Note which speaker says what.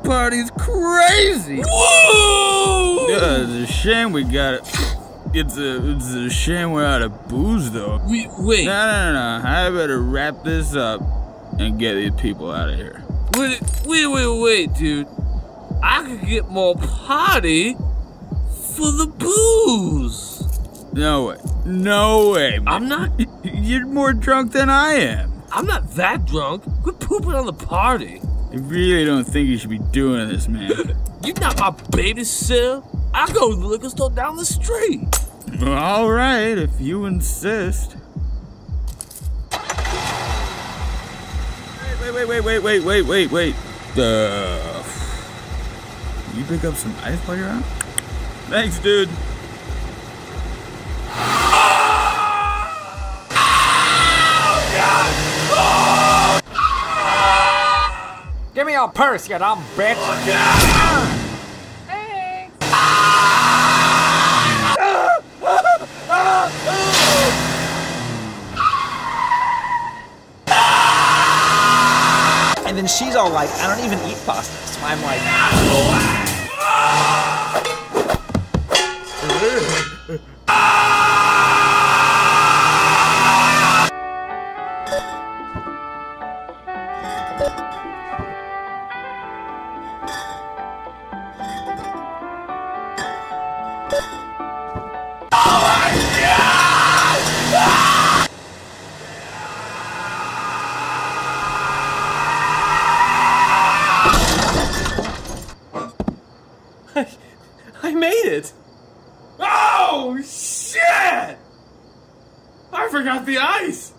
Speaker 1: party's crazy.
Speaker 2: Whoa!
Speaker 1: Yeah, it's a shame we got it. It's a shame we're out of booze, though.
Speaker 2: Wait.
Speaker 1: No. I better wrap this up and get these people out of here.
Speaker 2: Wait, dude. I could get more party for the booze.
Speaker 1: No way, man.
Speaker 2: I'm not.
Speaker 1: You're more drunk than I am.
Speaker 2: I'm not that drunk. Quit pooping on the party.
Speaker 1: I really don't think you should be doing this, man.
Speaker 2: You're not my babysitter. I go to the liquor store down the street.
Speaker 1: All right, if you insist. Wait. You pick up some ice while you're out? Thanks, dude.
Speaker 3: Give me your purse, you dumb bitch! And then she's all like, I don't even eat pasta. So I'm like,
Speaker 4: I made it! Oh, shit! I forgot the ice!